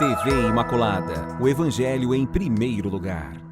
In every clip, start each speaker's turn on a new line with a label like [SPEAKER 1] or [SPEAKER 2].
[SPEAKER 1] TV Imaculada, o Evangelho em primeiro lugar.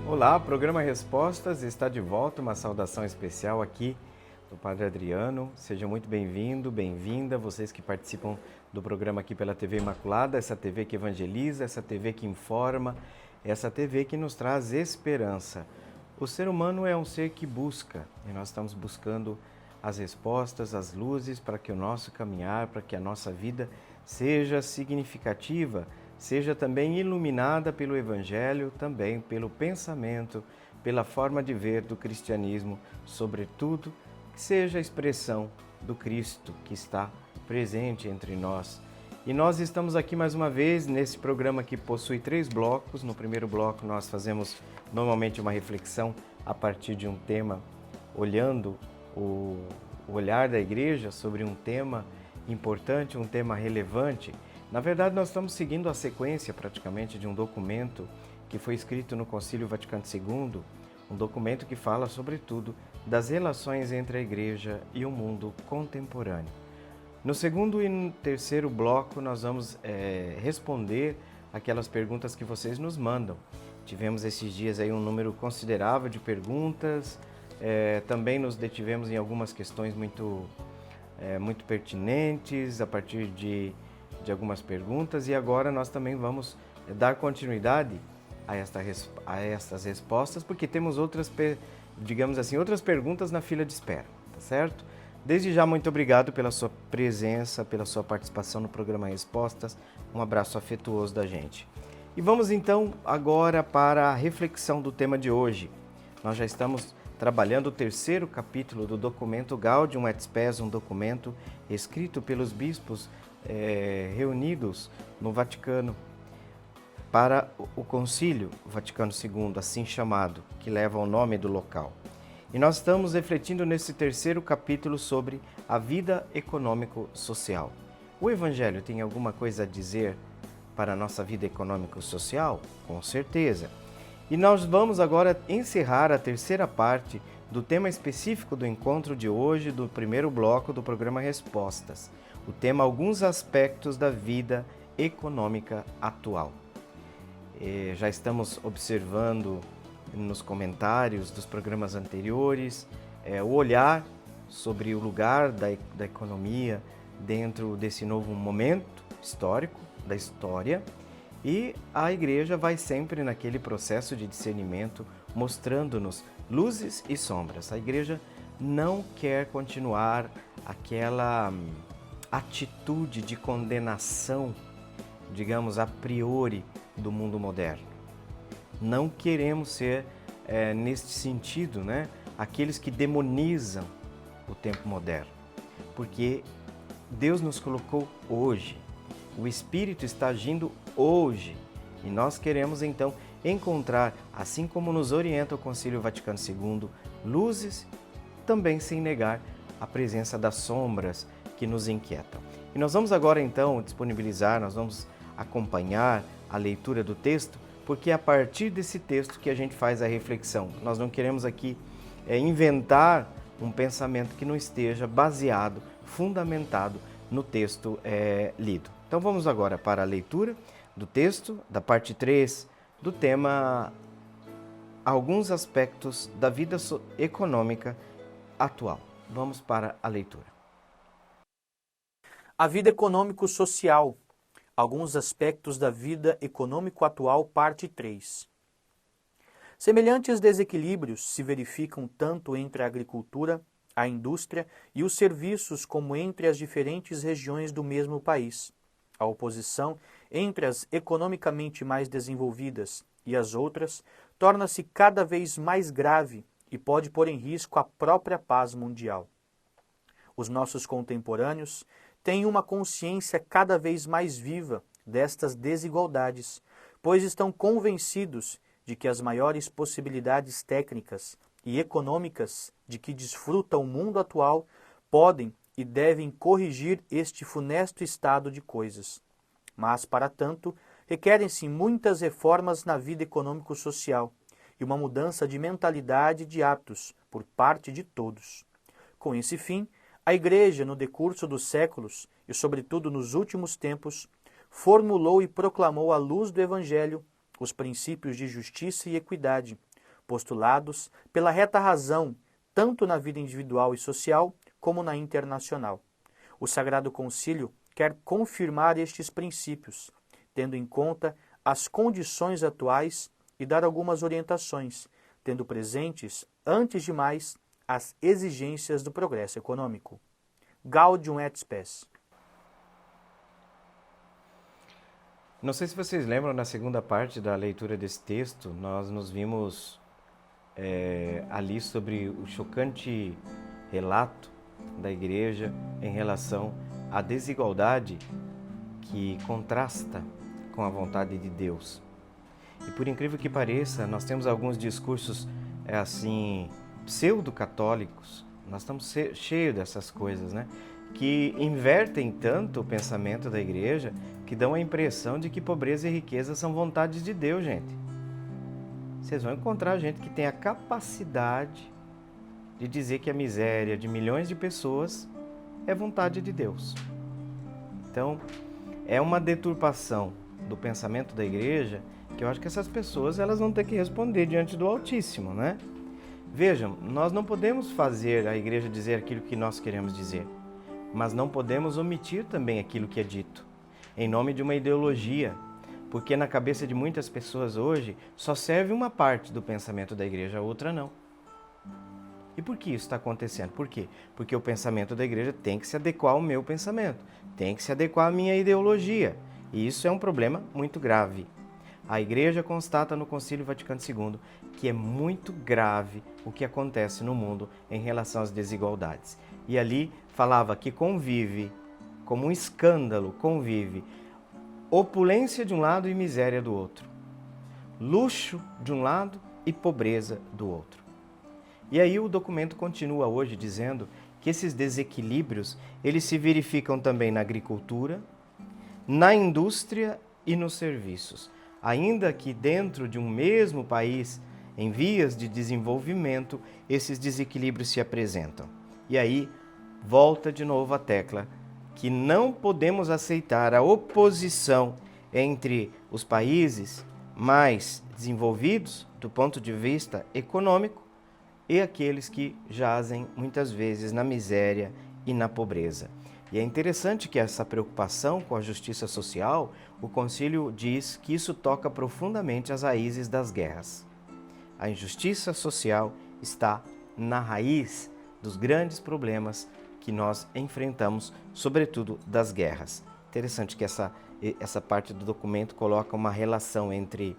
[SPEAKER 2] Olá, programa Respostas está de volta, uma saudação especial aqui do Padre Adriano. Seja muito bem-vindo, bem-vinda, vocês que participam do programa aqui pela TV Imaculada, essa TV que evangeliza, essa TV que informa, essa TV que nos traz esperança. O ser humano é um ser que busca, e nós estamos buscando as respostas, as luzes para que o nosso caminhar, para que a nossa vida seja significativa, seja também iluminada pelo Evangelho, também pelo pensamento, pela forma de ver do cristianismo, sobretudo, que seja a expressão do Cristo que está presente entre nós. E nós estamos aqui mais uma vez nesse programa que possui 3 blocos. No primeiro bloco nós fazemos normalmente uma reflexão a partir de um tema, olhando o olhar da igreja sobre um tema importante, um tema relevante. Na verdade, nós estamos seguindo a sequência praticamente de um documento que foi escrito no Concílio Vaticano II, um documento que fala, sobretudo, das relações entre a Igreja e o mundo contemporâneo. No segundo e no terceiro bloco, nós vamos responder aquelas perguntas que vocês nos mandam. Tivemos esses dias aí um número considerável de perguntas, também nos detivemos em algumas questões muito pertinentes a partir de algumas perguntas, e agora nós também vamos dar continuidade a estas respostas, porque temos outras, digamos assim, outras perguntas na fila de espera, tá certo? Desde já, muito obrigado pela sua presença, pela sua participação no programa Respostas, um abraço afetuoso da gente. E vamos então agora para a reflexão do tema de hoje. Nós já estamos trabalhando o terceiro capítulo do documento Gaudium et Spes, um documento escrito pelos bispos reunidos no Vaticano para o Concílio Vaticano II, assim chamado, que leva o nome do local. E nós estamos refletindo nesse terceiro capítulo sobre a vida econômico-social. O Evangelho tem alguma coisa a dizer para a nossa vida econômico-social? Com certeza. E nós vamos agora encerrar a terceira parte do tema específico do encontro de hoje, do primeiro bloco do programa Respostas. O tema alguns aspectos da vida econômica atual. Já estamos observando nos comentários dos programas anteriores o olhar sobre o lugar da economia dentro desse novo momento histórico da história, e a Igreja vai sempre naquele processo de discernimento mostrando-nos luzes e sombras. A Igreja não quer continuar aquela atitude de condenação, digamos, a priori do mundo moderno. Não queremos ser, neste sentido, aqueles que demonizam o tempo moderno, porque Deus nos colocou hoje, o Espírito está agindo hoje, e nós queremos então encontrar, assim como nos orienta o Concílio Vaticano II, luzes, também sem negar a presença das sombras que nos inquietam. E nós vamos agora então disponibilizar, nós vamos acompanhar a leitura do texto, porque é a partir desse texto que a gente faz a reflexão. Nós não queremos aqui inventar um pensamento que não esteja baseado, fundamentado no texto lido. Então vamos agora para a leitura do texto, da parte 3, do tema alguns aspectos da vida econômica atual. Vamos para a leitura.
[SPEAKER 3] A vida econômico-social. Alguns aspectos da vida econômico atual, parte 3. Semelhantes desequilíbrios se verificam tanto entre a agricultura, a indústria e os serviços como entre as diferentes regiões do mesmo país. A oposição entre as economicamente mais desenvolvidas e as outras torna-se cada vez mais grave e pode pôr em risco a própria paz mundial. Os nossos contemporâneos têm uma consciência cada vez mais viva destas desigualdades, pois estão convencidos de que as maiores possibilidades técnicas e econômicas de que desfruta o mundo atual podem e devem corrigir este funesto estado de coisas. Mas, para tanto, requerem-se muitas reformas na vida econômico-social e uma mudança de mentalidade e de hábitos por parte de todos. Com esse fim, a Igreja, no decurso dos séculos e, sobretudo, nos últimos tempos, formulou e proclamou à luz do Evangelho os princípios de justiça e equidade, postulados pela reta razão, tanto na vida individual e social, como na internacional. O Sagrado Concílio quer confirmar estes princípios, tendo em conta as condições atuais e dar algumas orientações, tendo presentes, antes de mais, as exigências do progresso econômico. Gaudium et Spes.
[SPEAKER 2] Não sei se vocês lembram, na segunda parte da leitura desse texto, nós nos vimos ali sobre o chocante relato da Igreja em relação à desigualdade que contrasta com a vontade de Deus. E por incrível que pareça, nós temos alguns discursos assim pseudo-católicos, nós estamos cheios dessas coisas, né? Que invertem tanto o pensamento da Igreja que dão a impressão de que pobreza e riqueza são vontades de Deus, gente. Vocês vão encontrar gente que tem a capacidade de dizer que a miséria de milhões de pessoas é vontade de Deus. Então, é uma deturpação do pensamento da Igreja que eu acho que essas pessoas elas vão ter que responder diante do Altíssimo, né? Vejam, nós não podemos fazer a Igreja dizer aquilo que nós queremos dizer, mas não podemos omitir também aquilo que é dito, em nome de uma ideologia, porque na cabeça de muitas pessoas hoje só serve uma parte do pensamento da Igreja, a outra não. E por que isso está acontecendo? Por quê? Porque o pensamento da Igreja tem que se adequar ao meu pensamento, tem que se adequar à minha ideologia, e isso é um problema muito grave. A Igreja constata no Concílio Vaticano II que é muito grave o que acontece no mundo em relação às desigualdades. E ali falava que convive, como um escândalo, convive opulência de um lado e miséria do outro, luxo de um lado e pobreza do outro. E aí o documento continua hoje dizendo que esses desequilíbrios eles se verificam também na agricultura, na indústria e nos serviços. Ainda que dentro de um mesmo país, em vias de desenvolvimento, esses desequilíbrios se apresentam. E aí, volta de novo a tecla que não podemos aceitar a oposição entre os países mais desenvolvidos, do ponto de vista econômico, e aqueles que jazem, muitas vezes, na miséria e na pobreza. E é interessante que essa preocupação com a justiça social, o Concílio diz que isso toca profundamente as raízes das guerras. A injustiça social está na raiz dos grandes problemas que nós enfrentamos, sobretudo das guerras. Interessante que essa parte do documento coloca uma relação entre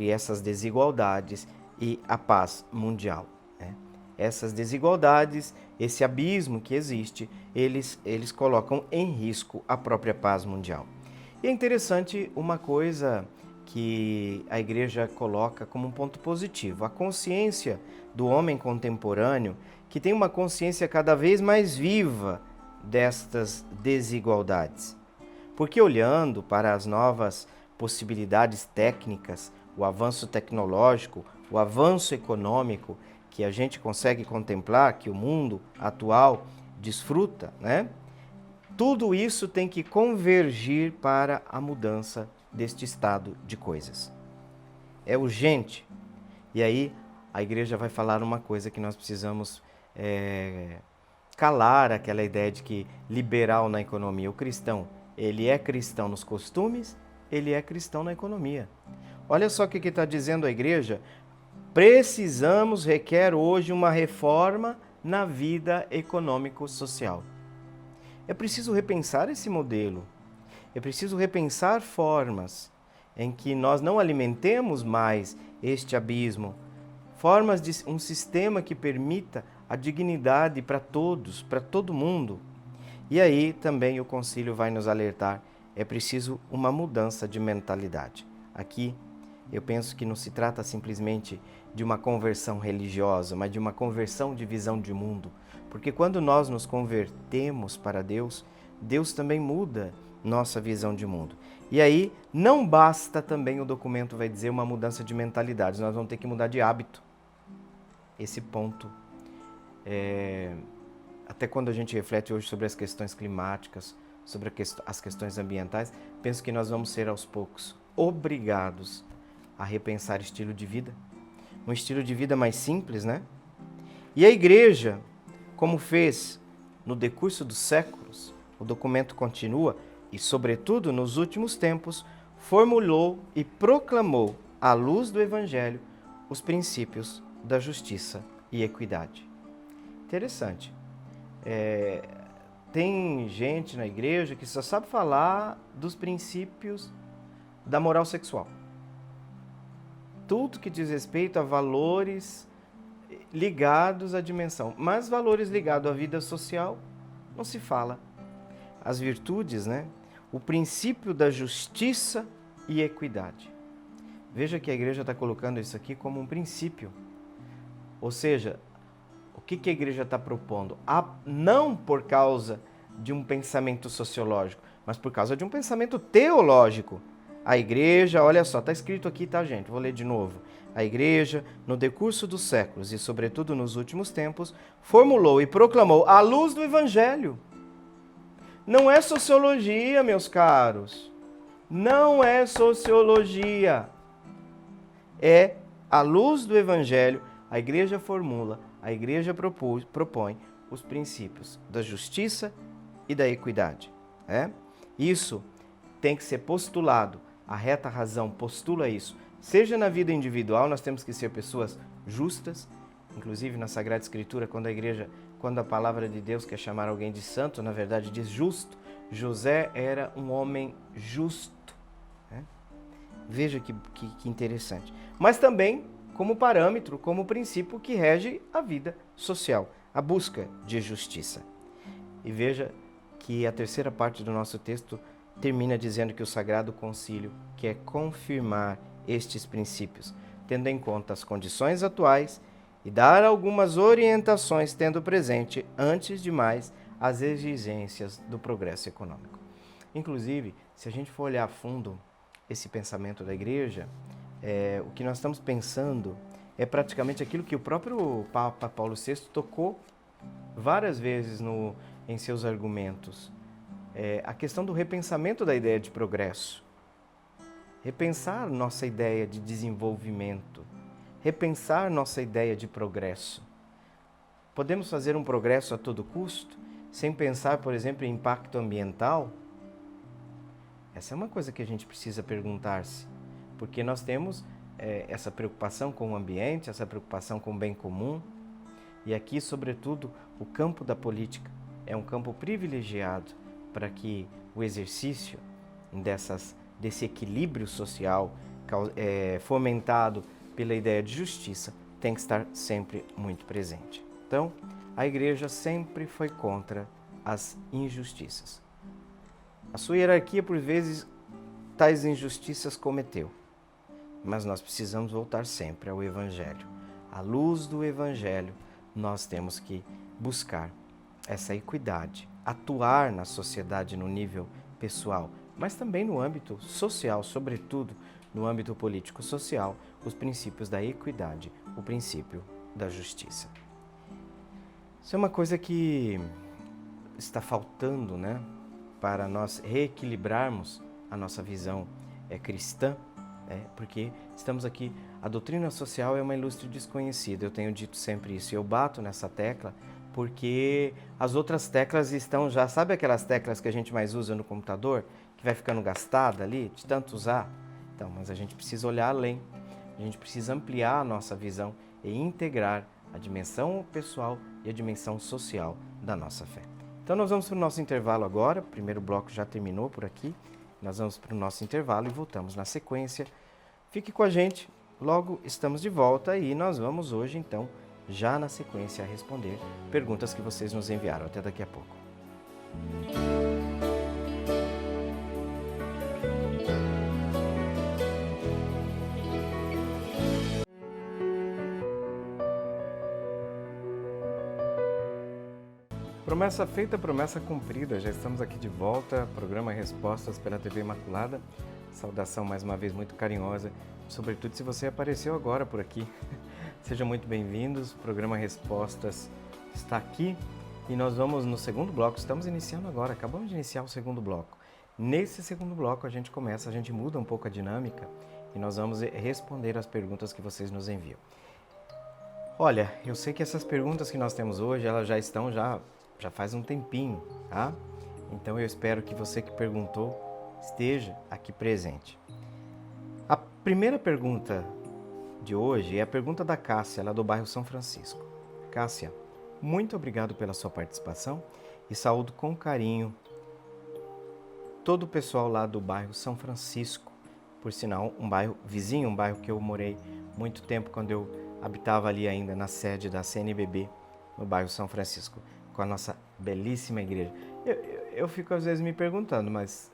[SPEAKER 2] essas desigualdades e a paz mundial, né? Essas desigualdades, esse abismo que existe, eles colocam em risco a própria paz mundial. E é interessante uma coisa que a Igreja coloca como um ponto positivo, a consciência do homem contemporâneo, que tem uma consciência cada vez mais viva destas desigualdades. Porque olhando para as novas possibilidades técnicas, o avanço tecnológico, o avanço econômico, que a gente consegue contemplar, que o mundo atual desfruta, né? Tudo isso tem que convergir para a mudança deste estado de coisas. É urgente. E aí a Igreja vai falar uma coisa que nós precisamos calar aquela ideia de que liberal na economia, o cristão, ele é cristão nos costumes, ele é cristão na economia. Olha só o que está dizendo a Igreja. Requer hoje uma reforma na vida econômico-social. É preciso repensar esse modelo, é preciso repensar formas em que nós não alimentemos mais este abismo, formas de um sistema que permita a dignidade para todos, para todo mundo. E aí também o Concílio vai nos alertar, é preciso uma mudança de mentalidade. aqui, eu penso que não se trata simplesmente de uma conversão religiosa, mas de uma conversão de visão de mundo. Porque quando nós nos convertemos para Deus, Deus também muda nossa visão de mundo. E aí, não basta também, o documento vai dizer, uma mudança de mentalidades, nós vamos ter que mudar de hábito. Esse ponto, até quando a gente reflete hoje sobre as questões climáticas, sobre as questões ambientais, penso que nós vamos ser aos poucos obrigados a repensar estilo de vida, um estilo de vida mais simples, né? E a igreja, como fez no decurso dos séculos, o documento continua, e sobretudo nos últimos tempos, formulou e proclamou, à luz do Evangelho, os princípios da justiça e equidade. Interessante. Tem gente na igreja que só sabe falar dos princípios da moral sexual. Tudo que diz respeito a valores ligados à dimensão, mas valores ligados à vida social não se fala. As virtudes, né? O princípio da justiça e equidade. Veja que a igreja está colocando isso aqui como um princípio. Ou seja, o que a igreja está propondo? Não por causa de um pensamento sociológico, mas por causa de um pensamento teológico. A igreja, olha só, está escrito aqui, tá, gente? Vou ler de novo. A igreja, no decurso dos séculos e sobretudo nos últimos tempos, formulou e proclamou à luz do Evangelho. Não é sociologia, meus caros. Não é sociologia. É à luz do Evangelho, a igreja formula, a igreja propõe os princípios da justiça e da equidade. Isso tem que ser postulado. A reta razão postula isso. Seja na vida individual, nós temos que ser pessoas justas. Inclusive na Sagrada Escritura, quando a palavra de Deus quer chamar alguém de santo, na verdade diz justo. José era um homem justo. Veja que interessante. Mas também como parâmetro, como princípio que rege a vida social, a busca de justiça. E veja que a terceira parte do nosso texto termina dizendo que o Sagrado Concílio quer confirmar estes princípios, tendo em conta as condições atuais e dar algumas orientações, tendo presente, antes de mais, as exigências do progresso econômico. Inclusive, se a gente for olhar a fundo esse pensamento da igreja, o que nós estamos pensando é praticamente aquilo que o próprio Papa Paulo VI tocou várias vezes em seus argumentos. A questão do repensamento da ideia de progresso. Repensar nossa ideia de desenvolvimento. Repensar nossa ideia de progresso. Podemos fazer um progresso a todo custo, sem pensar, por exemplo, em impacto ambiental? Essa é uma coisa que a gente precisa perguntar-se, porque nós temos essa preocupação com o ambiente, essa preocupação com o bem comum, e aqui, sobretudo, o campo da política é um campo privilegiado para que o exercício desse equilíbrio social fomentado pela ideia de justiça tem que estar sempre muito presente. Então, a igreja sempre foi contra as injustiças. A sua hierarquia, por vezes, tais injustiças cometeu. Mas nós precisamos voltar sempre ao Evangelho. À luz do Evangelho, nós temos que buscar essa equidade, atuar na sociedade no nível pessoal, mas também no âmbito social, sobretudo no âmbito político-social, os princípios da equidade, o princípio da justiça. Isso é uma coisa que está faltando, né, para nós reequilibrarmos a nossa visão cristã, porque estamos aqui, a doutrina social é uma ilustre desconhecida, eu tenho dito sempre isso, eu bato nessa tecla porque as outras teclas estão já, sabe aquelas teclas que a gente mais usa no computador, que vai ficando gastada ali, de tanto usar? Então, mas a gente precisa olhar além, a gente precisa ampliar a nossa visão e integrar a dimensão pessoal e a dimensão social da nossa fé. Então nós vamos para o nosso intervalo agora, o primeiro bloco já terminou por aqui, nós vamos para o nosso intervalo e voltamos na sequência. Fique com a gente, logo estamos de volta e nós vamos hoje então, já na sequência, a responder perguntas que vocês nos enviaram. Até daqui a pouco. Promessa feita, promessa cumprida. Já estamos aqui de volta, programa Respostas pela TV Imaculada. Saudação mais uma vez muito carinhosa, sobretudo se você apareceu agora por aqui. Sejam muito bem-vindos, o programa Respostas está aqui e nós vamos no segundo bloco, estamos iniciando agora, acabamos de iniciar o segundo bloco. Nesse segundo bloco a gente muda um pouco a dinâmica e nós vamos responder as perguntas que vocês nos enviam. Olha, eu sei que essas perguntas que nós temos hoje, elas já estão já faz um tempinho, tá? Então eu espero que você que perguntou esteja aqui presente. A primeira pergunta de hoje é a pergunta da Cássia, lá do bairro São Francisco. Cássia, muito obrigado pela sua participação e saúdo com carinho todo o pessoal lá do bairro São Francisco, por sinal, um bairro vizinho, um bairro que eu morei muito tempo quando eu habitava ali ainda na sede da CNBB, no bairro São Francisco, com a nossa belíssima igreja. Eu fico às vezes me perguntando, mas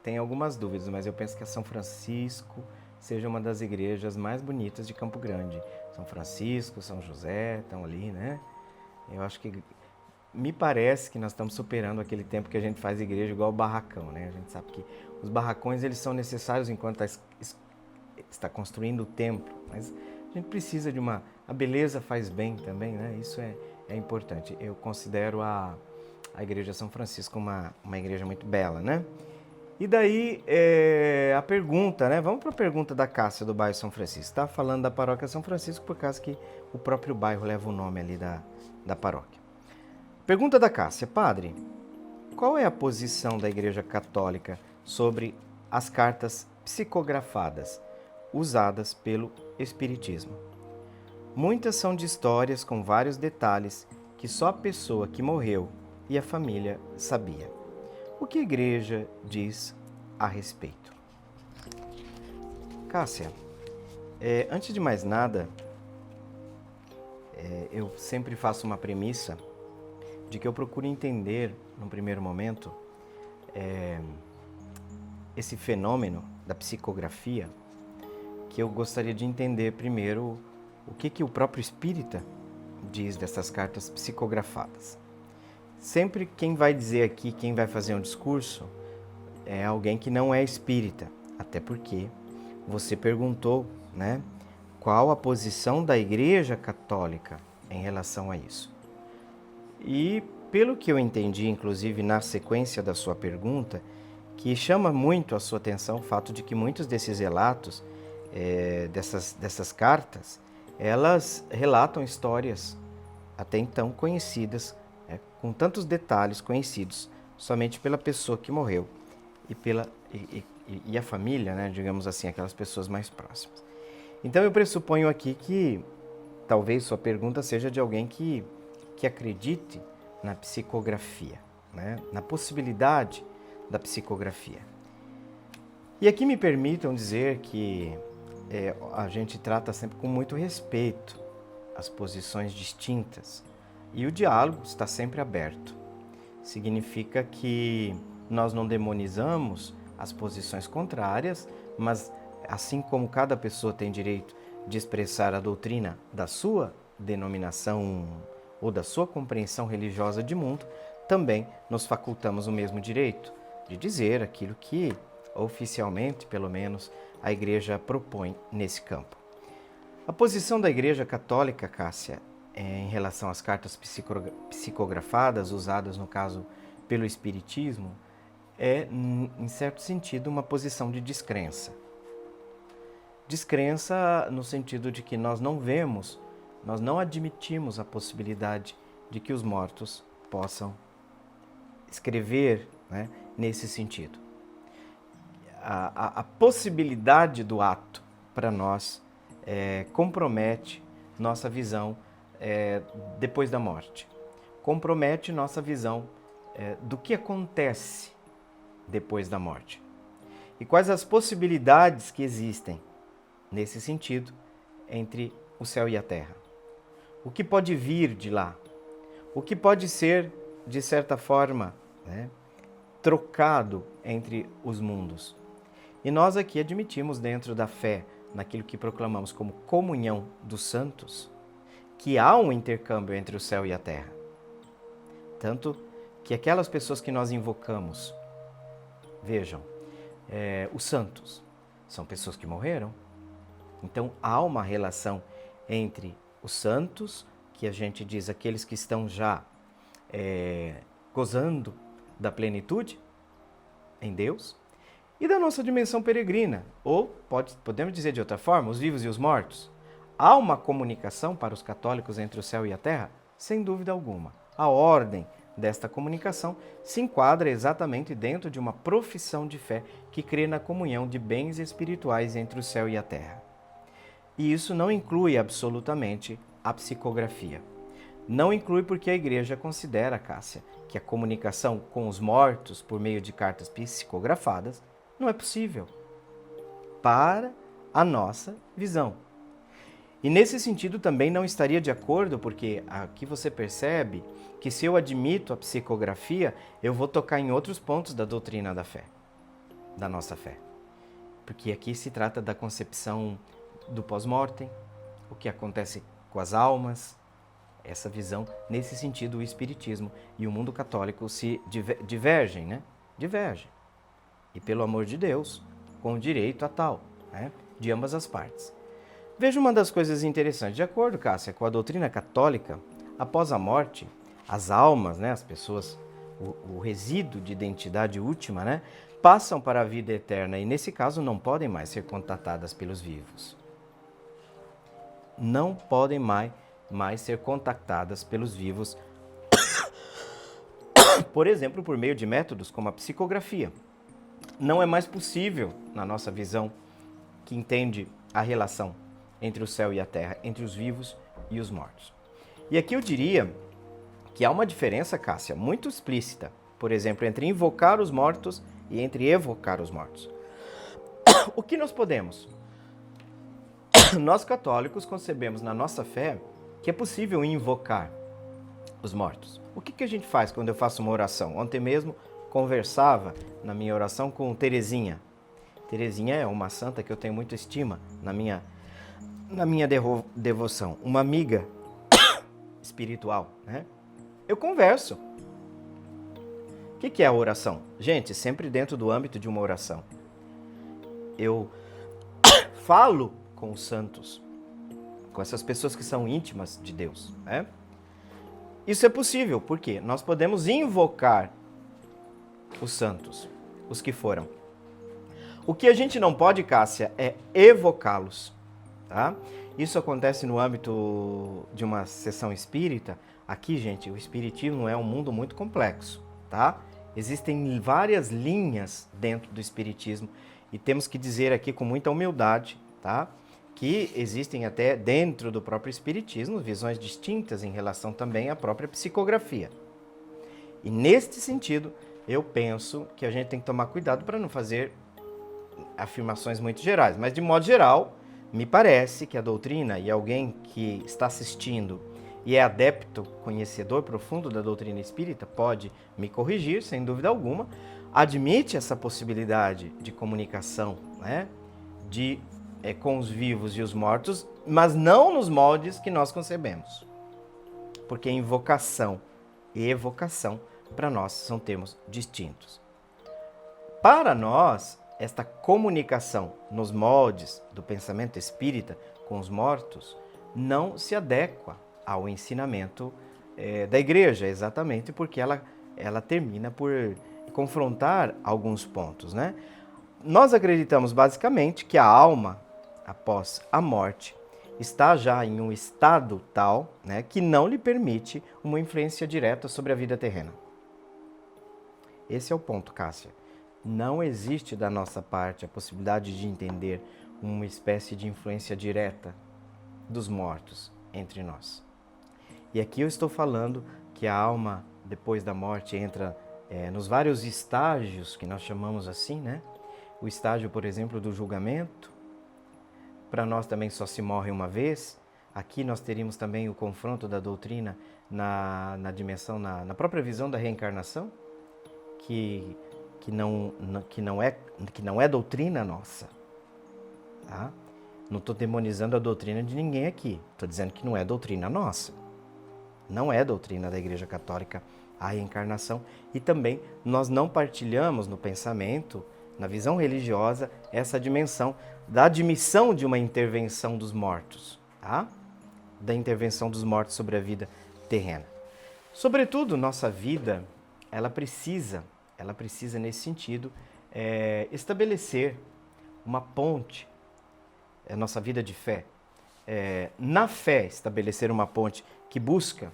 [SPEAKER 2] tem algumas dúvidas, mas eu penso que a São Francisco seja uma das igrejas mais bonitas de Campo Grande. São Francisco, São José, estão ali, né? Eu acho que, me parece que nós estamos superando aquele tempo que a gente faz igreja igual o barracão, né? A gente sabe que os barracões, eles são necessários enquanto está construindo o templo, mas a gente precisa de a beleza faz bem também, né? Isso é importante. Eu considero a igreja São Francisco uma igreja muito bela, né? E daí, a pergunta, né? Vamos para a pergunta da Cássia, do bairro São Francisco. Está falando da paróquia São Francisco por causa que o próprio bairro leva o nome ali da paróquia. Pergunta da Cássia. Padre, qual é a posição da Igreja Católica sobre as cartas psicografadas usadas pelo Espiritismo? Muitas são de histórias com vários detalhes que só a pessoa que morreu e a família sabia. O que a igreja diz a respeito? Cássia, antes de mais nada, eu sempre faço uma premissa de que eu procuro entender, num primeiro momento, esse fenômeno da psicografia, que eu gostaria de entender primeiro o que o próprio espírita diz dessas cartas psicografadas. Sempre quem vai dizer aqui, quem vai fazer um discurso, é alguém que não é espírita. Até porque você perguntou, né, qual a posição da Igreja Católica em relação a isso. E pelo que eu entendi, inclusive na sequência da sua pergunta, que chama muito a sua atenção o fato de que muitos desses relatos, dessas cartas, elas relatam histórias até então conhecidas, com tantos detalhes conhecidos somente pela pessoa que morreu e a família, né, digamos assim, aquelas pessoas mais próximas. Então eu pressuponho aqui que talvez sua pergunta seja de alguém que acredite na psicografia, né, na possibilidade da psicografia. E aqui me permitam dizer que a gente trata sempre com muito respeito as posições distintas. E o diálogo está sempre aberto. Significa que nós não demonizamos as posições contrárias, mas assim como cada pessoa tem direito de expressar a doutrina da sua denominação ou da sua compreensão religiosa de mundo, também nos facultamos o mesmo direito de dizer aquilo que, oficialmente, pelo menos, a Igreja propõe nesse campo. A posição da Igreja Católica, Cássia, em relação às cartas psicografadas, usadas, no caso, pelo Espiritismo, é, em certo sentido, uma posição de descrença. Descrença no sentido de que nós não admitimos a possibilidade de que os mortos possam escrever, né, nesse sentido. A possibilidade do ato, para nós, compromete nossa visão depois da morte. Compromete nossa visão do que acontece depois da morte. E quais as possibilidades que existem, nesse sentido, entre o céu e a terra. O que pode vir de lá? O que pode ser, de certa forma, né, trocado entre os mundos? E nós aqui admitimos, dentro da fé, naquilo que proclamamos como comunhão dos santos, que há um intercâmbio entre o céu e a terra. Tanto que aquelas pessoas que nós invocamos, vejam, os santos, são pessoas que morreram. Então há uma relação entre os santos, que a gente diz aqueles que estão já gozando da plenitude em Deus, e da nossa dimensão peregrina, ou podemos dizer de outra forma, os vivos e os mortos. Há uma comunicação para os católicos entre o céu e a terra? Sem dúvida alguma. A ordem desta comunicação se enquadra exatamente dentro de uma profissão de fé que crê na comunhão de bens espirituais entre o céu e a terra. E isso não inclui absolutamente a psicografia. Não inclui porque a Igreja considera, Cássia, que a comunicação com os mortos por meio de cartas psicografadas não é possível para a nossa visão. E nesse sentido também não estaria de acordo, porque aqui você percebe que se eu admito a psicografia, eu vou tocar em outros pontos da doutrina da fé, da nossa fé. Porque aqui se trata da concepção do pós-mortem, o que acontece com as almas, essa visão. Nesse sentido, o Espiritismo e o mundo católico se divergem, né? Divergem. E pelo amor de Deus, com direito a tal, né? De ambas as partes. Veja uma das coisas interessantes. De acordo, Cássia, com a doutrina católica, após a morte, as almas, né, as pessoas, o resíduo de identidade última, né, passam para a vida eterna e, nesse caso, não podem mais ser contatadas pelos vivos. Não podem mais ser contactadas pelos vivos, por exemplo, por meio de métodos como a psicografia. Não é mais possível, na nossa visão, que entende a relação entre o céu e a terra, entre os vivos e os mortos. E aqui eu diria que há uma diferença, Cássia, muito explícita, por exemplo, entre invocar os mortos e entre evocar os mortos. O que nós podemos? Nós católicos concebemos na nossa fé que é possível invocar os mortos. O que a gente faz quando eu faço uma oração? Ontem mesmo conversava na minha oração com Terezinha. Terezinha é uma santa que eu tenho muita estima na minha devoção. Uma amiga espiritual, né? Eu converso. O que é a oração? Gente, sempre dentro do âmbito de uma oração. Eu falo com os santos, com essas pessoas que são íntimas de Deus, né? Isso é possível, porque nós podemos invocar os santos, os que foram. O que a gente não pode, Cássia, é evocá-los, tá? Isso acontece no âmbito de uma sessão espírita. Aqui, gente, o espiritismo é um mundo muito complexo, tá? Existem várias linhas dentro do espiritismo e temos que dizer aqui com muita humildade, tá? Que existem até dentro do próprio espiritismo visões distintas em relação também à própria psicografia. E neste sentido, eu penso que a gente tem que tomar cuidado para não fazer afirmações muito gerais, mas de modo geral, me parece que a doutrina, e alguém que está assistindo e é adepto, conhecedor profundo da doutrina espírita, pode me corrigir, sem dúvida alguma, admite essa possibilidade de comunicação, né, com os vivos e os mortos, mas não nos moldes que nós concebemos. Porque invocação e evocação, para nós, são termos distintos. Para nós, esta comunicação nos moldes do pensamento espírita com os mortos não se adequa ao ensinamento da Igreja, exatamente porque ela termina por confrontar alguns pontos, né? Nós acreditamos basicamente que a alma, após a morte, está já em um estado tal, né, que não lhe permite uma influência direta sobre a vida terrena. Esse é o ponto, Cássia. Não existe da nossa parte a possibilidade de entender uma espécie de influência direta dos mortos entre nós. E aqui eu estou falando que a alma, depois da morte, entra nos vários estágios, que nós chamamos assim, né? O estágio, por exemplo, do julgamento. Para nós também só se morre uma vez. Aqui nós teríamos também o confronto da doutrina na dimensão, na própria visão da reencarnação, que não é doutrina nossa, tá? Não estou demonizando a doutrina de ninguém aqui, estou dizendo que não é doutrina nossa, não é doutrina da Igreja Católica a reencarnação, e também nós não partilhamos no pensamento, na visão religiosa, essa dimensão da admissão de uma intervenção dos mortos, tá? Da intervenção dos mortos sobre a vida terrena. Sobretudo, nossa vida, ela precisa nesse sentido, estabelecer uma ponte, nossa vida de fé. Na fé, estabelecer uma ponte que busca,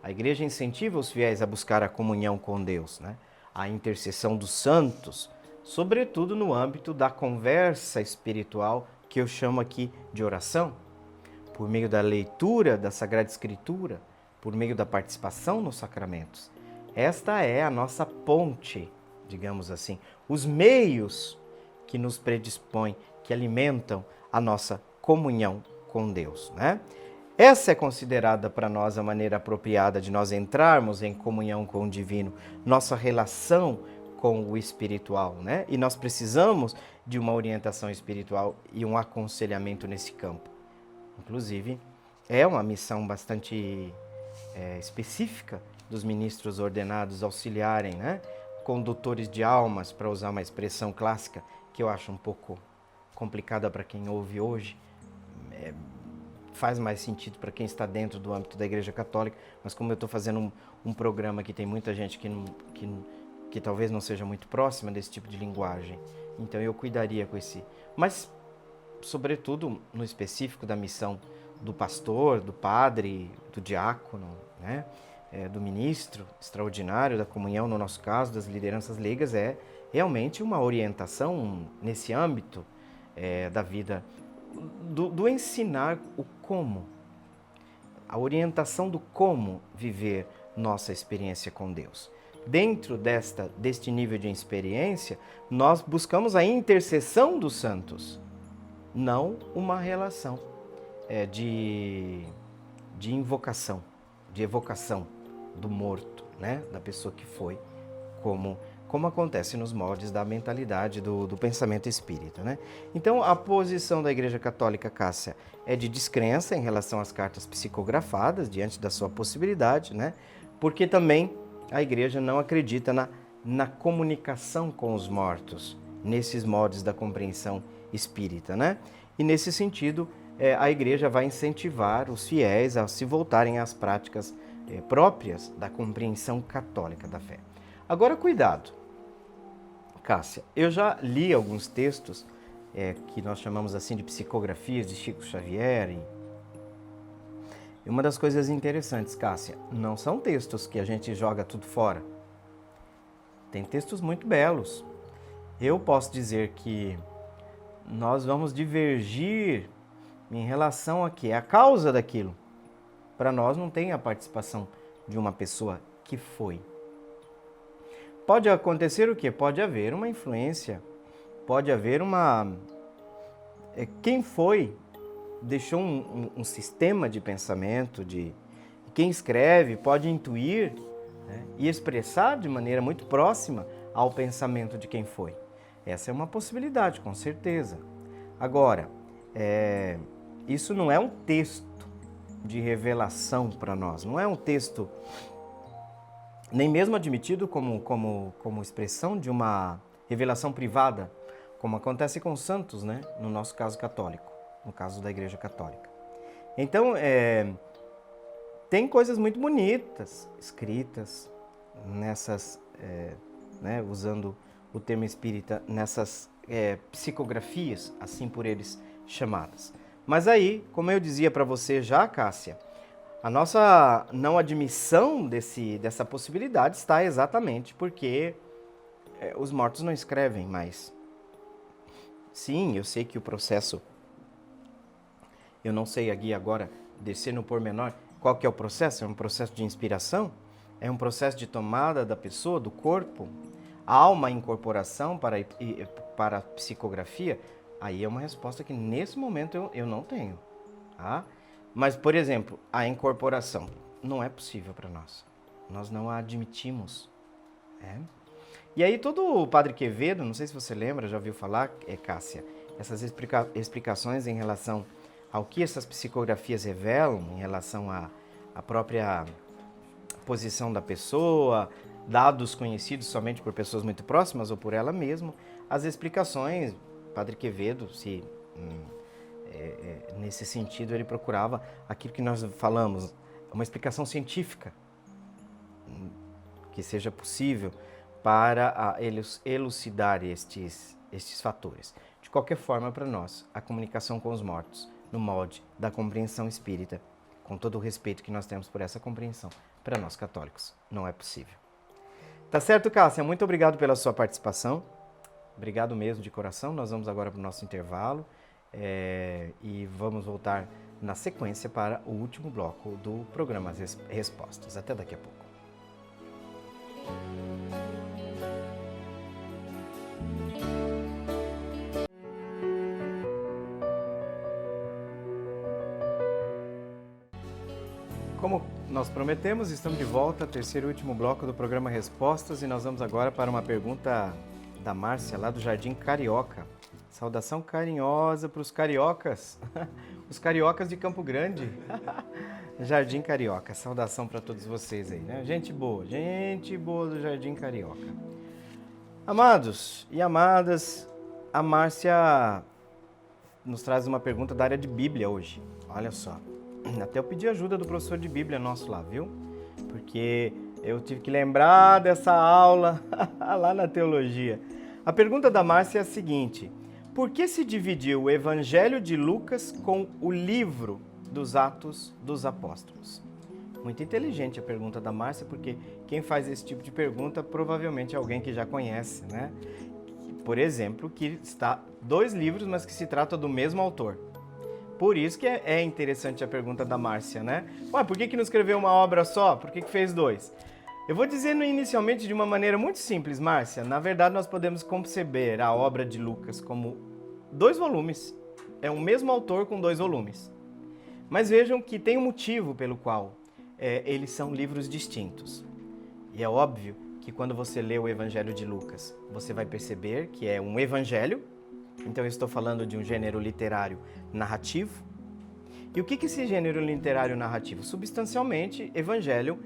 [SPEAKER 2] a igreja incentiva os fiéis a buscar a comunhão com Deus, né? A intercessão dos santos, sobretudo no âmbito da conversa espiritual, que eu chamo aqui de oração, por meio da leitura da Sagrada Escritura, por meio da participação nos sacramentos. Esta é a nossa ponte, digamos assim, os meios que nos predispõem, que alimentam a nossa comunhão com Deus, né? Essa é considerada para nós a maneira apropriada de nós entrarmos em comunhão com o divino, nossa relação com o espiritual, né? E nós precisamos de uma orientação espiritual e um aconselhamento nesse campo. Inclusive, é uma missão bastante específica dos ministros ordenados auxiliarem, né? Condutores de almas, para usar uma expressão clássica que eu acho um pouco complicada para quem ouve hoje, faz mais sentido para quem está dentro do âmbito da Igreja Católica, mas como eu estou fazendo um programa que tem muita gente que talvez não seja muito próxima desse tipo de linguagem, então eu cuidaria com esse. Mas, sobretudo, no específico da missão do pastor, do padre, do diácono, né? Do ministro extraordinário da comunhão, no nosso caso, das lideranças leigas, é realmente uma orientação nesse âmbito da vida, do ensinar o como, a orientação do como viver nossa experiência com Deus. Dentro deste nível de experiência, nós buscamos a intercessão dos santos, não uma relação de invocação, de evocação do morto, né? Da pessoa que foi, como acontece nos moldes da mentalidade do pensamento espírita, né? Então, a posição da Igreja Católica, Cássia, é de descrença em relação às cartas psicografadas, diante da sua possibilidade, né? Porque também a Igreja não acredita na comunicação com os mortos, nesses moldes da compreensão espírita, né? E nesse sentido, a Igreja vai incentivar os fiéis a se voltarem às práticas próprias da compreensão católica da fé. Agora, cuidado, Cássia, eu já li alguns textos que nós chamamos assim de psicografias de Chico Xavier. E uma das coisas interessantes, Cássia, não são textos que a gente joga tudo fora. Tem textos muito belos. Eu posso dizer que nós vamos divergir em relação a quê? A causa daquilo. Para nós não tem a participação de uma pessoa que foi. Pode acontecer o quê? Pode haver uma influência, pode haver uma... Quem foi deixou um sistema de pensamento, quem escreve pode intuir, né, e expressar de maneira muito próxima ao pensamento de quem foi. Essa é uma possibilidade, com certeza. Agora, isso não é um texto de revelação para nós, não é um texto nem mesmo admitido como expressão de uma revelação privada, como acontece com os santos, né? No nosso caso católico, no caso da Igreja Católica. Então, tem coisas muito bonitas escritas nessas, né, usando o termo espírita, nessas psicografias, assim por eles chamadas. Mas aí, como eu dizia para você já, Cássia, a nossa não admissão dessa possibilidade está exatamente porque os mortos não escrevem mais. Sim, eu sei que o processo, eu não sei aqui agora descer no pormenor qual que é o processo, é um processo de inspiração, é um processo de tomada da pessoa, do corpo, há uma incorporação para a psicografia, aí é uma resposta que nesse momento eu não tenho, tá? Mas, por exemplo, a incorporação não é possível para nós. Nós não a admitimos. E aí todo o Padre Quevedo, não sei se você lembra, já ouviu falar, Cássia, essas explicações em relação ao que essas psicografias revelam, em relação à própria posição da pessoa, dados conhecidos somente por pessoas muito próximas ou por ela mesma, as explicações, Padre Quevedo, se nesse sentido ele procurava aquilo que nós falamos, uma explicação científica que seja possível para elucidar estes fatores. De qualquer forma, para nós, a comunicação com os mortos, no molde da compreensão espírita, com todo o respeito que nós temos por essa compreensão, para nós católicos, não é possível. Tá certo, Cássia? Muito obrigado pela sua participação. Obrigado mesmo de coração. Nós vamos agora para o nosso intervalo e vamos voltar na sequência para o último bloco do programa As Respostas. Até daqui a pouco. Como nós prometemos, estamos de volta, terceiro e último bloco do programa Respostas, e nós vamos agora para uma pergunta da Márcia, lá do Jardim Carioca. Saudação carinhosa para os cariocas, os cariocas de Campo Grande. Jardim Carioca, saudação para todos vocês aí, né? Gente boa do Jardim Carioca. Amados e amadas, a Márcia nos traz uma pergunta da área de Bíblia hoje. Olha só. Até eu pedi ajuda do professor de Bíblia nosso lá, viu? Porque eu tive que lembrar dessa aula lá na teologia. A pergunta da Márcia é a seguinte: por que se dividiu o Evangelho de Lucas com o livro dos Atos dos Apóstolos? Muito inteligente a pergunta da Márcia, porque quem faz esse tipo de pergunta provavelmente é alguém que já conhece, né? Por exemplo, que está 2 livros, mas que se trata do mesmo autor. Por isso que é interessante a pergunta da Márcia, né? Ué, por que não escreveu uma obra só? Por que fez 2? Eu vou dizer inicialmente de uma maneira muito simples, Márcia. Na verdade, nós podemos conceber a obra de Lucas como 2 volumes. É o mesmo autor com 2 volumes. Mas vejam que tem um motivo pelo qual eles são livros distintos. E é óbvio que quando você lê o Evangelho de Lucas, você vai perceber que é um evangelho. Então eu estou falando de um gênero literário narrativo. E o que é esse gênero literário narrativo? Substancialmente, evangelho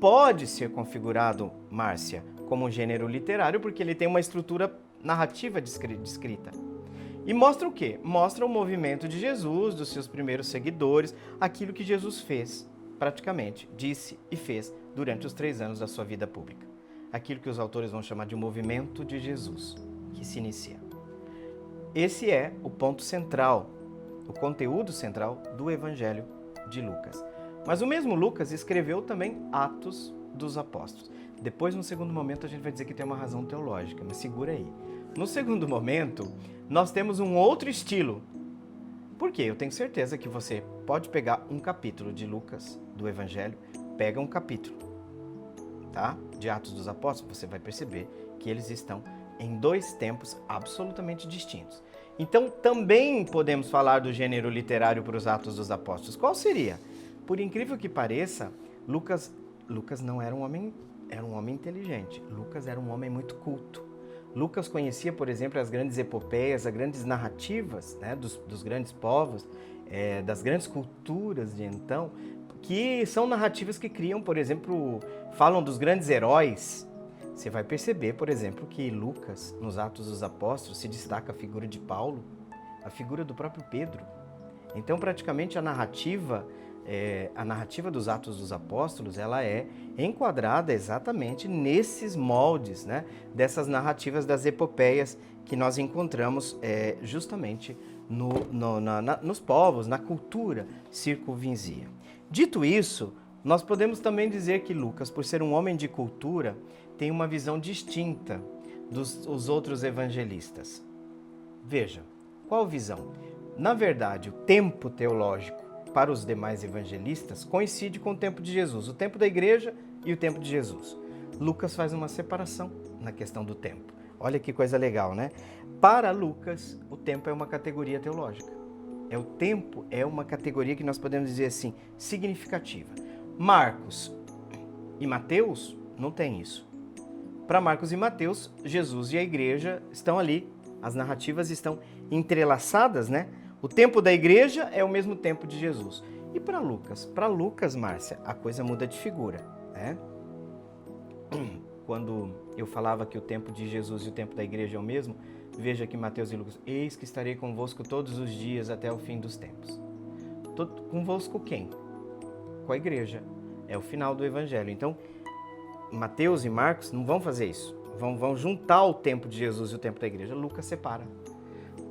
[SPEAKER 2] pode ser configurado, Márcia, como um gênero literário, porque ele tem uma estrutura narrativa descrita. E mostra o quê? Mostra o movimento de Jesus, dos seus primeiros seguidores, aquilo que Jesus fez, praticamente, disse e fez durante os 3 anos da sua vida pública. Aquilo que os autores vão chamar de movimento de Jesus, que se inicia. Esse é o ponto central, o conteúdo central do Evangelho de Lucas. Mas o mesmo Lucas escreveu também Atos dos Apóstolos. Depois, no segundo momento, a gente vai dizer que tem uma razão teológica, mas segura aí. No segundo momento, nós temos um outro estilo. Por quê? Eu tenho certeza que você pode pegar um capítulo de Lucas, do Evangelho, pega um capítulo, tá? De Atos dos Apóstolos, você vai perceber que eles estão em 2 tempos absolutamente distintos. Então, também podemos falar do gênero literário para os Atos dos Apóstolos. Qual seria? Por incrível que pareça, Lucas não era um homem inteligente. Lucas era um homem muito culto. Lucas conhecia, por exemplo, as grandes epopeias, as grandes narrativas, né, dos grandes povos, das grandes culturas de então, que são narrativas que criam, por exemplo, falam dos grandes heróis. Você vai perceber, por exemplo, que Lucas, nos Atos dos Apóstolos, se destaca a figura de Paulo, a figura do próprio Pedro. Então, praticamente, a narrativa dos Atos dos Apóstolos, ela é enquadrada exatamente nesses moldes, né, dessas narrativas das epopeias que nós encontramos justamente nos povos, na cultura circunvizinha. Dito isso, nós podemos também dizer que Lucas, por ser um homem de cultura, tem uma visão distinta dos outros evangelistas. Veja, qual visão? Na verdade, o tempo teológico para os demais evangelistas coincide com o tempo de Jesus, o tempo da igreja e o tempo de Jesus. Lucas faz uma separação na questão do tempo. Olha que coisa legal, né? Para Lucas, o tempo é uma categoria teológica. O tempo é uma categoria que nós podemos dizer assim, significativa. Marcos e Mateus não tem isso. Para Marcos e Mateus, Jesus e a igreja estão ali. As narrativas estão entrelaçadas, né? O tempo da igreja é o mesmo tempo de Jesus. E para Lucas? Para Lucas, Márcia, a coisa muda de figura. né? Quando eu falava que o tempo de Jesus e o tempo da igreja é o mesmo, veja aqui Mateus e Lucas: eis que estarei convosco todos os dias até o fim dos tempos. Convosco quem? Com a igreja. É o final do evangelho. Então, Mateus e Marcos não vão fazer isso. Vão juntar o tempo de Jesus e o tempo da igreja. Lucas separa.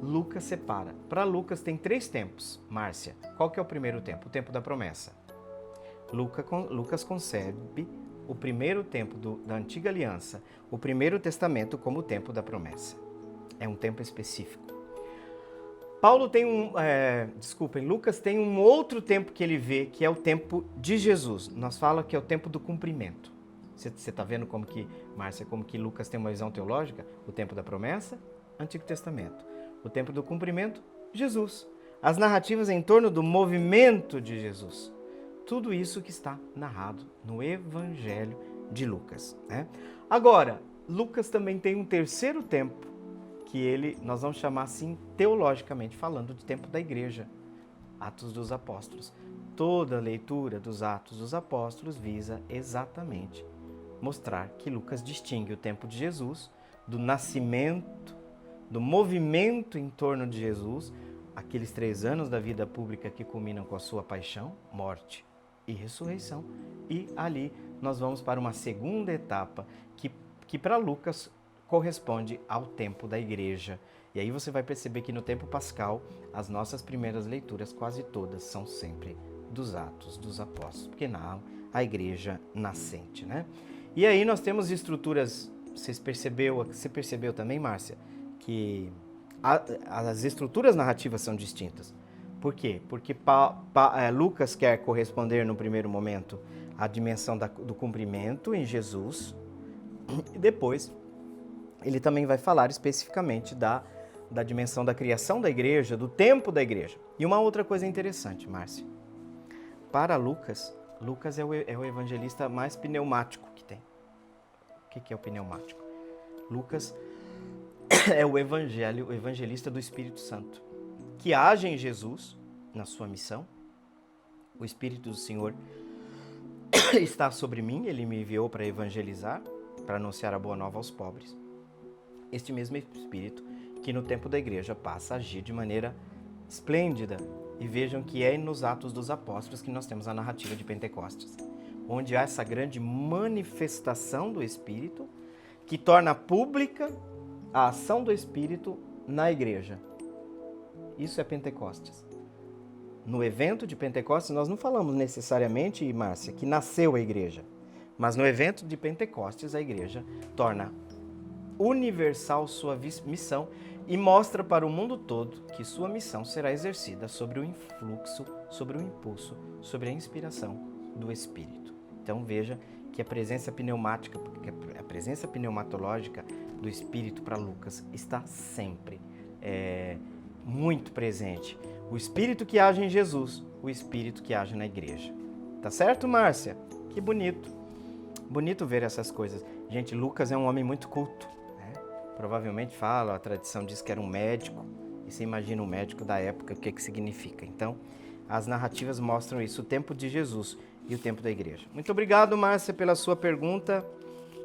[SPEAKER 2] Lucas separa. Para Lucas tem 3 tempos, Márcia. Qual que é o primeiro tempo? O tempo da promessa. Lucas concebe o primeiro tempo da antiga aliança, o primeiro testamento, como o tempo da promessa. É um tempo específico. Lucas tem um outro tempo que ele vê, que é o tempo de Jesus. Nós falamos que é o tempo do cumprimento. Você está vendo como que, Márcia, como que Lucas tem uma visão teológica? O tempo da promessa, Antigo Testamento. O tempo do cumprimento, Jesus. As narrativas em torno do movimento de Jesus. Tudo isso que está narrado no Evangelho de Lucas, né? Agora, Lucas também tem um terceiro tempo, que nós vamos chamar assim, teologicamente falando, de tempo da igreja, Atos dos Apóstolos. Toda a leitura dos Atos dos Apóstolos visa exatamente mostrar que Lucas distingue o tempo de Jesus, do nascimento, do movimento em torno de Jesus, aqueles 3 anos da vida pública que culminam com a sua paixão, morte e ressurreição. E ali nós vamos para uma segunda etapa que para Lucas corresponde ao tempo da igreja. E aí você vai perceber que no tempo pascal, as nossas primeiras leituras, quase todas, são sempre dos Atos dos Apóstolos, porque não a igreja nascente, né? E aí nós temos estruturas, você percebeu também, Márcia, que as estruturas narrativas são distintas. Por quê? Porque Lucas quer corresponder no primeiro momento à dimensão do cumprimento em Jesus, e depois ele também vai falar especificamente da dimensão da criação da igreja, do tempo da igreja. E uma outra coisa interessante, Márcia. Para Lucas é o evangelista mais pneumático que tem. O que é o pneumático? Lucas é o evangelista do Espírito Santo, que age em Jesus, na sua missão. O Espírito do Senhor está sobre mim, ele me enviou para evangelizar, para anunciar a boa nova aos pobres. Este mesmo Espírito que no tempo da igreja passa a agir de maneira esplêndida. E vejam que é nos Atos dos Apóstolos que nós temos a narrativa de Pentecostes, onde há essa grande manifestação do Espírito que torna pública a ação do Espírito na igreja. Isso é Pentecostes. No evento de Pentecostes, nós não falamos necessariamente, Márcia, que nasceu a igreja, mas no evento de Pentecostes, a igreja torna universal sua missão e mostra para o mundo todo que sua missão será exercida sobre o influxo, sobre o impulso, sobre a inspiração do Espírito. Então veja que a presença pneumática, a presença pneumatológica do Espírito para Lucas está sempre muito presente. O Espírito que age em Jesus, o Espírito que age na igreja. Tá certo, Márcia? Que bonito. Bonito ver essas coisas. Gente, Lucas é um homem muito culto. Provavelmente a tradição diz que era um médico, e você imagina um médico da época, o que significa. Então, as narrativas mostram isso, o tempo de Jesus e o tempo da igreja. Muito obrigado, Márcia, pela sua pergunta.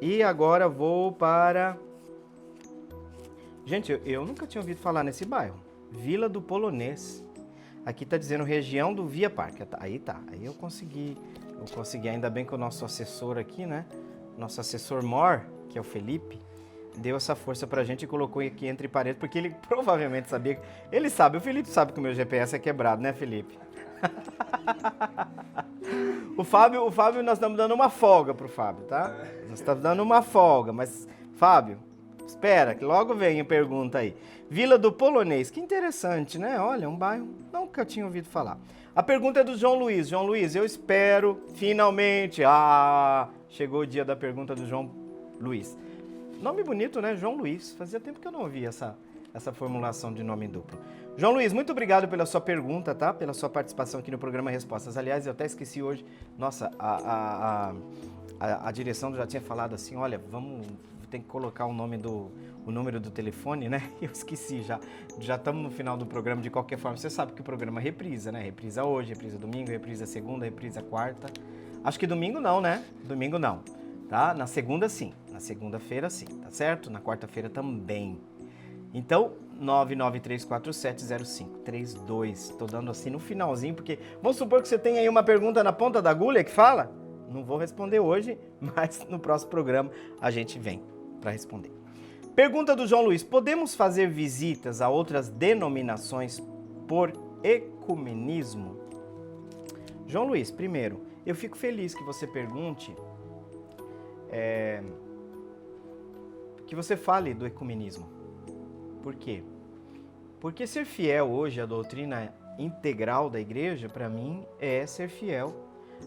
[SPEAKER 2] E agora vou para... Gente, eu nunca tinha ouvido falar nesse bairro. Vila do Polonês. Aqui está dizendo região do Via Parque. Aí eu consegui, ainda bem que o nosso assessor aqui, né? Nosso assessor mor, que é o Felipe, deu essa força pra gente e colocou aqui entre parênteses, porque ele provavelmente sabia. Ele sabe, o Felipe sabe que o meu GPS é quebrado, né, Felipe? O Fábio, nós estamos dando uma folga pro Fábio, tá? Nós estamos dando uma folga, mas, Fábio, espera, que logo vem a pergunta aí. Vila do Polonês, que interessante, né? Olha, um bairro, nunca tinha ouvido falar. A pergunta é do João Luiz. João Luiz, eu espero, finalmente, chegou o dia da pergunta do João Luiz. Nome bonito, né? João Luiz. Fazia tempo que eu não ouvia essa formulação de nome duplo. João Luiz, muito obrigado pela sua pergunta, tá? Pela sua participação aqui no programa Respostas. Aliás, eu até esqueci hoje. Nossa, a direção já tinha falado assim, olha, tem que colocar o número do telefone, né? Eu esqueci já. Já estamos no final do programa de qualquer forma. Você sabe que o programa reprisa, né? Reprisa hoje, reprisa domingo, reprisa segunda, reprisa quarta. Acho que domingo não, né? Domingo não, tá? Na segunda sim, na segunda-feira sim, tá certo? Na quarta-feira também. Então, 993470532. Estou dando assim no finalzinho, porque vamos supor que você tem aí uma pergunta na ponta da agulha que fala? Não vou responder hoje, mas no próximo programa a gente vem para responder. Pergunta do João Luiz: podemos fazer visitas a outras denominações por ecumenismo? João Luiz, primeiro, eu fico feliz que você pergunte, que você fale do ecumenismo. Por quê? Porque ser fiel hoje à doutrina integral da Igreja, para mim, é ser fiel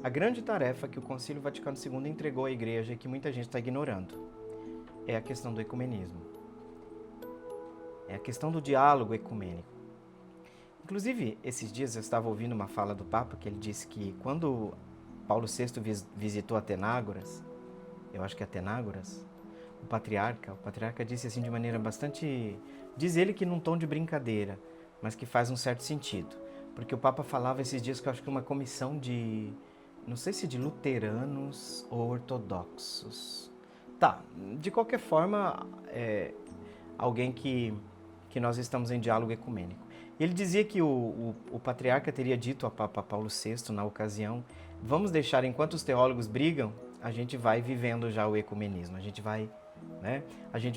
[SPEAKER 2] à grande tarefa que o Concílio Vaticano II entregou à Igreja e que muita gente está ignorando. É a questão do ecumenismo. É a questão do diálogo ecumênico. Inclusive, esses dias eu estava ouvindo uma fala do Papa que ele disse que quando Paulo VI visitou Atenágoras, eu acho que é Atenágoras, o patriarca disse assim de maneira bastante, diz ele que num tom de brincadeira, mas que faz um certo sentido. Porque o Papa falava esses dias que eu acho que uma comissão de, não sei se de luteranos ou ortodoxos. Tá, de qualquer forma, alguém que nós estamos em diálogo ecumênico. Ele dizia que o patriarca teria dito a Papa Paulo VI na ocasião: vamos deixar, enquanto os teólogos brigam, a gente vai vivendo já o ecumenismo, a gente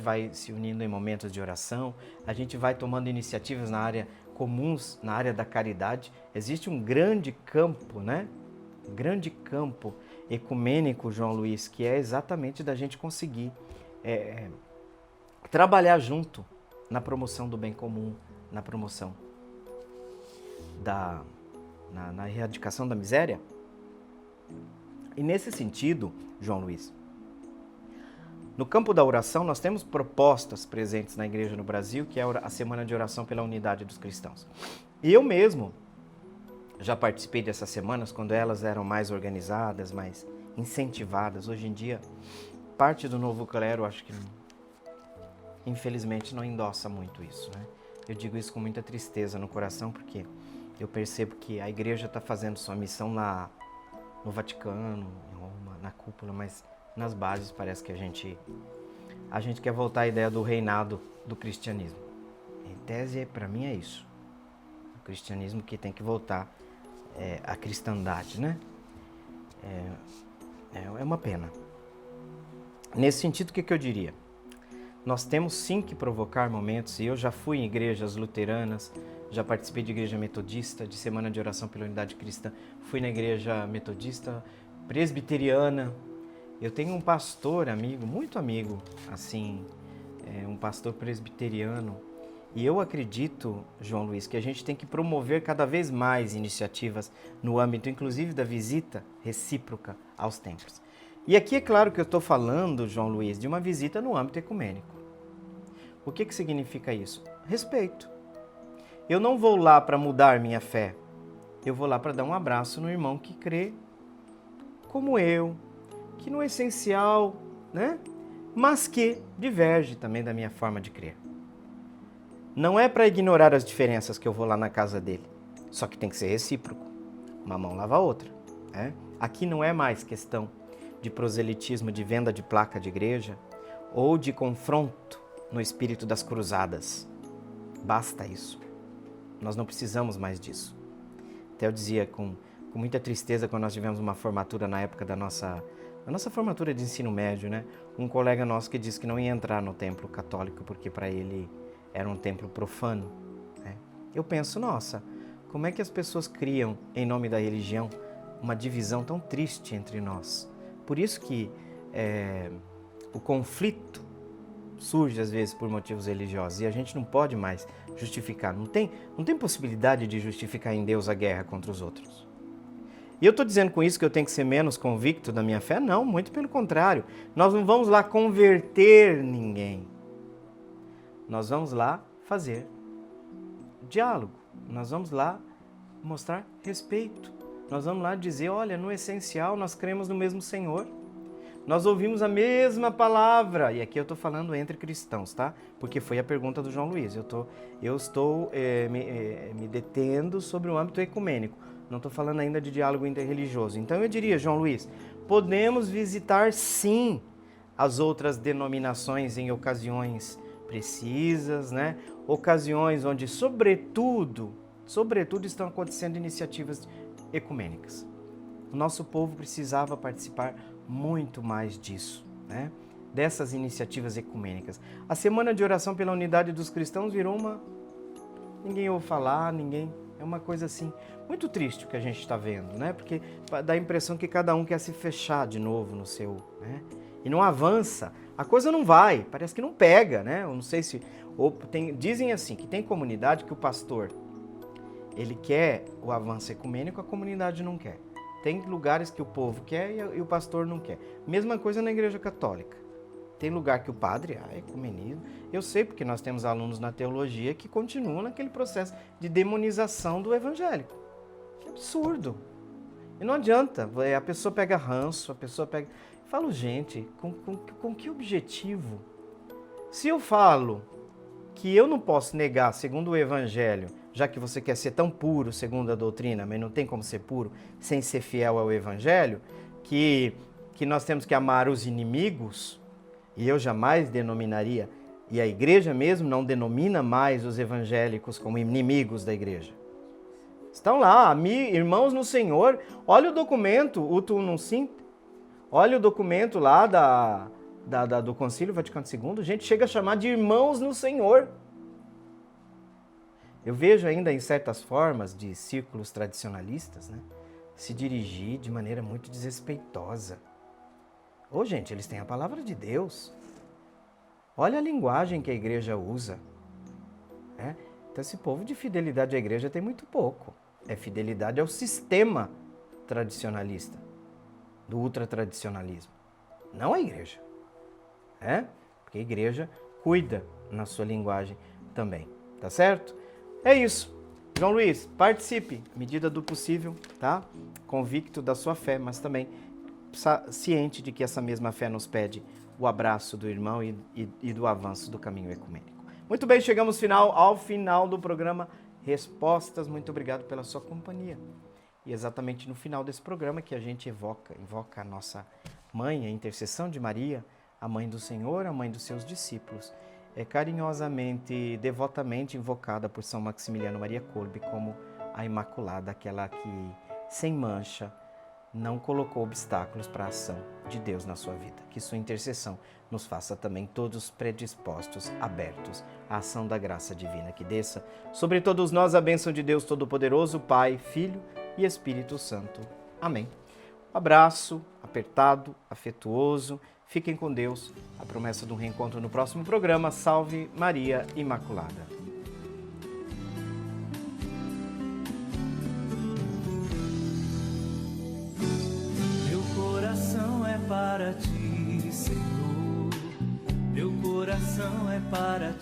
[SPEAKER 2] vai se unindo em momentos de oração, a gente vai tomando iniciativas na área comuns, na área da caridade. Existe um grande campo, né? Um grande campo ecumênico, João Luiz, que é exatamente da gente conseguir trabalhar junto na promoção do bem comum, na promoção na erradicação da miséria. E nesse sentido, João Luiz, no campo da oração, nós temos propostas presentes na igreja no Brasil, que é a Semana de Oração pela Unidade dos Cristãos. E eu mesmo já participei dessas semanas, quando elas eram mais organizadas, mais incentivadas. Hoje em dia, parte do novo clero, acho que, infelizmente, não endossa muito isso, né? Eu digo isso com muita tristeza no coração, porque eu percebo que a igreja está fazendo sua missão lá no Vaticano, em Roma, na cúpula, mas nas bases parece que a gente quer voltar à ideia do reinado do cristianismo. Em tese, para mim, é isso. O cristianismo que tem que voltar à cristandade, né? É uma pena. Nesse sentido, o que eu diria? Nós temos sim que provocar momentos, e eu já fui em igrejas luteranas, já participei de igreja metodista, de Semana de Oração pela Unidade Cristã, fui na igreja metodista, presbiteriana. Eu tenho um pastor amigo, muito amigo, assim, um pastor presbiteriano, e eu acredito, João Luiz, que a gente tem que promover cada vez mais iniciativas no âmbito, inclusive, da visita recíproca aos templos. E aqui é claro que eu estou falando, João Luiz, de uma visita no âmbito ecumênico. O que significa isso? Respeito. Eu não vou lá para mudar minha fé, eu vou lá para dar um abraço no irmão que crê como eu, que no essencial, né? Mas que diverge também da minha forma de crer. Não é para ignorar as diferenças que eu vou lá na casa dele, só que tem que ser recíproco. Uma mão lava a outra, né? Aqui não é mais questão de proselitismo, de venda de placa de igreja ou de confronto no espírito das cruzadas. Basta isso. Nós não precisamos mais disso. Até eu dizia com muita tristeza quando nós tivemos uma formatura na época da nossa formatura de ensino médio, né? Um colega nosso que disse que não ia entrar no templo católico porque para ele era um templo profano, né? Eu penso, nossa, como é que as pessoas criam, em nome da religião, uma divisão tão triste entre nós? Por isso que o conflito surge às vezes por motivos religiosos e a gente não pode mais justificar, não tem possibilidade de justificar em Deus a guerra contra os outros. E eu estou dizendo com isso que eu tenho que ser menos convicto da minha fé? Não, muito pelo contrário. Nós não vamos lá converter ninguém. Nós vamos lá fazer diálogo. Nós vamos lá mostrar respeito. Nós vamos lá dizer, olha, no essencial nós cremos no mesmo Senhor. Nós ouvimos a mesma palavra. E aqui eu estou falando entre cristãos, tá? Porque foi a pergunta do João Luiz. Eu estou me detendo sobre o âmbito ecumênico. Não estou falando ainda de diálogo interreligioso. Então eu diria, João Luiz, podemos visitar sim as outras denominações em ocasiões precisas, né? Ocasiões onde, sobretudo estão acontecendo iniciativas ecumênicas. O nosso povo precisava participar muito mais disso, né? Dessas iniciativas ecumênicas. A Semana de Oração pela Unidade dos Cristãos virou ninguém ouve falar, é uma coisa assim, muito triste o que a gente está vendo, né? Porque dá a impressão que cada um quer se fechar de novo no seu, né? E não avança, a coisa não vai, parece que não pega, né? Eu não sei se... dizem assim, que tem comunidade que o pastor, ele quer o avanço ecumênico, a comunidade não quer. Tem lugares que o povo quer e o pastor não quer. Mesma coisa na Igreja Católica. Tem lugar que o padre, ecumenismo. Eu sei porque nós temos alunos na teologia que continuam naquele processo de demonização do evangélico. Que absurdo. E não adianta, a pessoa pega ranço, a pessoa pega... Eu falo, gente, com que objetivo? Se eu falo que eu não posso negar, segundo o evangelho, já que você quer ser tão puro, segundo a doutrina, mas não tem como ser puro sem ser fiel ao evangelho, que nós temos que amar os inimigos, e eu jamais denominaria, e a igreja mesmo não denomina mais os evangélicos como inimigos da igreja. Estão lá, irmãos no Senhor. Olha o documento, Utu Unum Sint, olha o documento lá do Concílio Vaticano II, gente chega a chamar de irmãos no Senhor. Eu vejo ainda em certas formas de círculos tradicionalistas, né, se dirigir de maneira muito desrespeitosa. Gente, eles têm a palavra de Deus. Olha a linguagem que a igreja usa. Né? Então esse povo de fidelidade à igreja tem muito pouco. É fidelidade ao sistema tradicionalista, do ultratradicionalismo. Não a igreja. Porque a igreja cuida na sua linguagem também. Tá certo? É isso. João Luiz, participe, medida do possível, tá? Convicto da sua fé, mas também ciente de que essa mesma fé nos pede o abraço do irmão e do avanço do caminho ecumênico. Muito bem, chegamos ao final do programa Respostas. Muito obrigado pela sua companhia. E exatamente no final desse programa que a gente invoca a nossa mãe, a intercessão de Maria, a mãe do Senhor, a mãe dos seus discípulos, carinhosamente, devotamente invocada por São Maximiliano Maria Kolbe como a Imaculada, aquela que, sem mancha, não colocou obstáculos para a ação de Deus na sua vida. Que sua intercessão nos faça também todos predispostos, abertos à ação da graça divina, que desça sobre todos nós a bênção de Deus Todo-Poderoso, Pai, Filho e Espírito Santo. Amém. Um abraço apertado, afetuoso. Fiquem com Deus. A promessa de um reencontro no próximo programa. Salve Maria Imaculada.
[SPEAKER 4] Para ti, Senhor, meu coração é para ti.